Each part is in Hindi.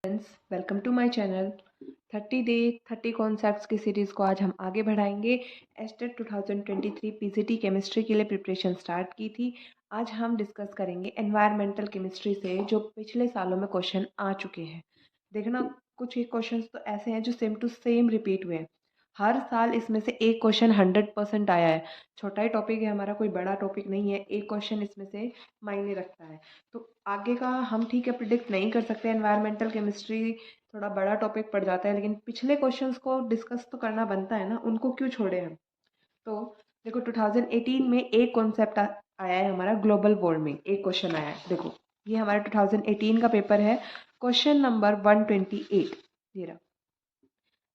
Friends, welcome to my channel. 30 day 30 concepts की सीरीज़ को आज हम आगे बढ़ाएंगे। एस्टेट 2023 पीजीटी केमिस्ट्री के लिए प्रिपरेशन स्टार्ट की थी। आज हम डिस्कस करेंगे एनवायरमेंटल केमिस्ट्री से जो पिछले सालों में क्वेश्चन आ चुके हैं। देखना, कुछ एक क्वेश्चंस तो ऐसे हैं जो सेम टू सेम रिपीट हुए हैं। हर साल इसमें से एक क्वेश्चन 100% आया है। छोटा ही टॉपिक है हमारा, कोई बड़ा टॉपिक नहीं है। एक क्वेश्चन इसमें से मायने रखता है। तो आगे का हम ठीक है प्रिडिक्ट नहीं कर सकते। एनवायरमेंटल केमिस्ट्री थोड़ा बड़ा टॉपिक पड़ जाता है, लेकिन पिछले क्वेश्चंस को डिस्कस तो करना बनता है ना, उनको क्यों छोड़े हम। तो देखो, 2018 में एक कॉन्सेप्ट आया है हमारा, ग्लोबल वार्मिंग। एक क्वेश्चन आया है, देखो ये हमारा 2018 का पेपर है। क्वेश्चन नंबर 128, ये रहा।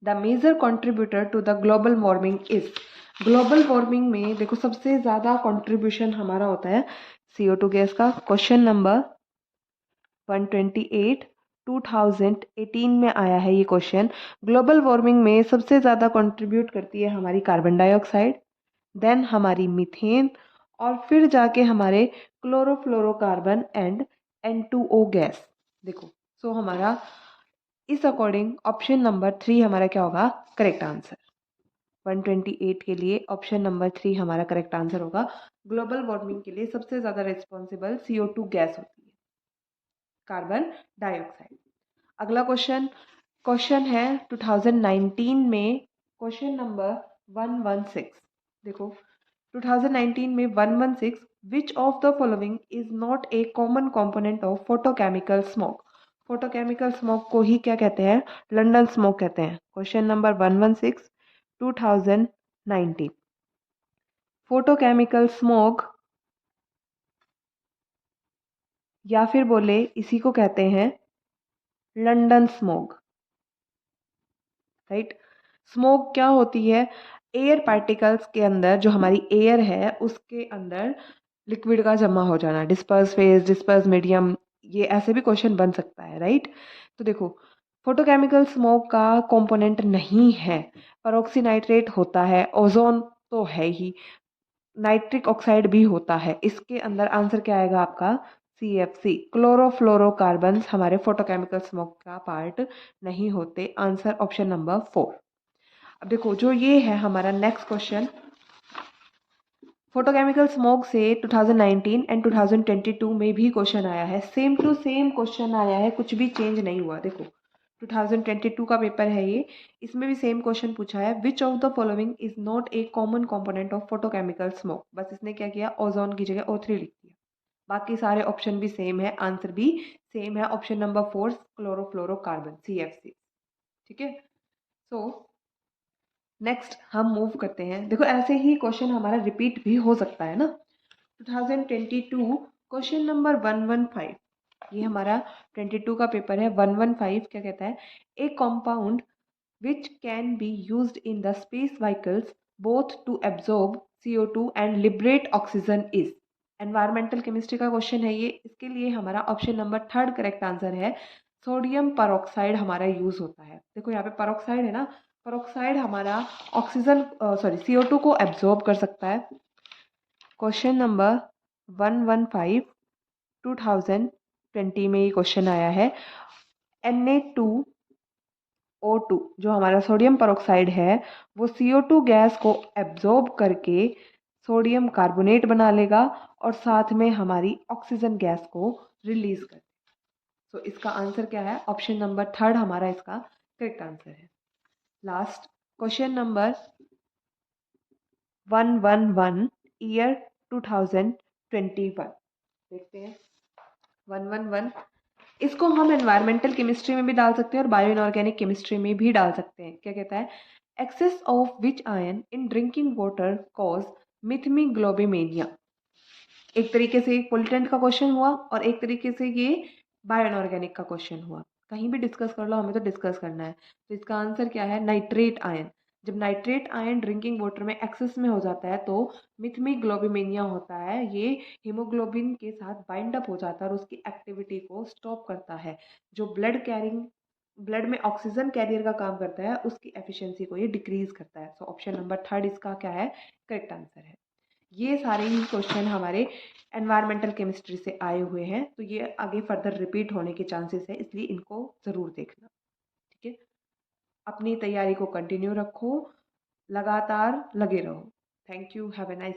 The major contributor to the global warming is. Global warming में देखो सबसे ज़्यादा कंट्रीब्यूशन हमारा होता है CO2 गैस का। क्वेश्चन नंबर 128 2018 में आया है ये क्वेश्चन। ग्लोबल वार्मिंग में सबसे ज़्यादा कंट्रीब्यूट करती है हमारी कार्बन डाइऑक्साइड, देन हमारी मीथेन, और फिर जाके हमारे क्लोरोफ्लोरोकार्बन एंड N2O गैस। देखो, सो हमारा इस अकॉर्डिंग ऑप्शन नंबर 3 हमारा क्या होगा, करेक्ट आंसर। 128 के लिए ऑप्शन नंबर 3 हमारा करेक्ट आंसर होगा। ग्लोबल वार्मिंग के लिए सबसे ज़्यादा रिस्पॉन्सिबल CO2 गैस होती है, कार्बन डाइऑक्साइड। अगला क्वेश्चन, क्वेश्चन है 2019 में, क्वेश्चन नंबर 116। देखो, 2019 में 116, which of the following is not a common component of photochemical smoke. Photochemical smoke को ही क्या कहते हैं, लंदन स्मोक कहते हैं। क्वेश्चन नंबर 116 2019, फोटोकेमिकल स्मोक या फिर बोले इसी को कहते हैं लंदन स्मोक, राइट। स्मोक क्या होती है, एयर पार्टिकल्स के अंदर, जो हमारी एयर है उसके अंदर लिक्विड का जमा हो जाना, डिस्पर्स फेज, डिस्पर्स मीडियम, ये ऐसे भी क्वेश्चन बन सकता है, राइट। तो देखो, फोटोकेमिकल स्मोक का कंपोनेंट नहीं है। पेरोक्सीनाइट्रेट होता है, ओजोन तो है ही, नाइट्रिक ऑक्साइड भी होता है। इसके अंदर आंसर क्या आएगा आपका, CFC, क्लोरोफ्लोरोकार्बन्स हमारे फोटोकेमिकल स्मोक का पार्ट नहीं होते। Answer option number 4। अब देखो, जो ये है हमारा नेक्स्ट क्वेश्चन, फोटोकेमिकल स्मोक से 2019 एंड 2022 में भी क्वेश्चन आया है। सेम टू सेम क्वेश्चन आया है, कुछ भी चेंज नहीं हुआ। देखो, 2022 का पेपर है ये, इसमें भी सेम क्वेश्चन पूछा है, which of the following is not a common component of photochemical smoke. बस इसने क्या किया, ओजोन की जगह O3 लिख दिया। बाकी सारे ऑप्शन भी सेम है, आंसर भी सेम है। Option number 4 chlorofluorocarbon, CFC। ठीक है। सो नेक्स्ट हम मूव करते हैं। देखो, ऐसे ही क्वेश्चन हमारा रिपीट भी हो सकता है ना। 2022 क्वेश्चन नंबर 115, ये हमारा 22 का पेपर है। 115 क्या कहता है, a compound which can be used in the space vehicles both to absorb CO2 and liberate oxygen is. Environmental chemistry का क्वेश्चन है ये। इसके लिए हमारा ऑप्शन नंबर 3 करेक्ट आंसर है, सोडियम परऑक्साइड हमारा यूज होता है। देखो यहाँ पे परऑक्साइड है ना, परऑक्साइड हमारा ऑक्सीजन CO2 को एब्जॉर्ब कर सकता है। क्वेश्चन नंबर 115 2020 में ये क्वेश्चन आया है। Na2O2 जो हमारा सोडियम परऑक्साइड है, वो CO2 गैस को एब्जॉर्ब करके सोडियम कार्बोनेट बना लेगा और साथ में हमारी ऑक्सीजन गैस को रिलीज कर। तो इसका आंसर क्या है, ऑप्शन नंबर 3 हमारा इसका करेक्ट आंसर है। लास्ट क्वेश्चन नंबर 111, ईयर 2021 देखते हैं। 111, इसको हम एनवायरमेंटल केमिस्ट्री में भी डाल सकते हैं और बायो इनऑर्गेनिक केमिस्ट्री में भी डाल सकते हैं। क्या कहता है, excess of which ion in drinking water cause methaemoglobinaemia. एक तरीके से एक पोलिटेंट का क्वेश्चन हुआ और एक तरीके से ये बायो इनऑर्गेनिक का क्वेश्चन हुआ। कहीं भी डिस्कस कर लो, हमें तो डिस्कस करना है। तो इसका आंसर क्या है, नाइट्रेट आयन। जब नाइट्रेट आयन ड्रिंकिंग वाटर में एक्सेस में हो जाता है तो मिथमीग्लोबिनेमिया होता है। ये हीमोग्लोबिन के साथ बाइंड अप हो जाता है और उसकी एक्टिविटी को स्टॉप करता है। जो ब्लड में ऑक्सीजन कैरियर का काम करता है, उसकी एफिशिएंसी को ये डिक्रीज करता है। सो ऑप्शन नंबर 3 इसका क्या है, करेक्ट आंसर है। ये सारे ही क्वेश्चन हमारे एनवायरमेंटल केमिस्ट्री से आए हुए हैं, तो ये आगे फर्दर रिपीट होने के चांसेस है, इसलिए इनको ज़रूर देखना। ठीक है, अपनी तैयारी को कंटिन्यू रखो, लगातार लगे रहो। Thank you, have a nice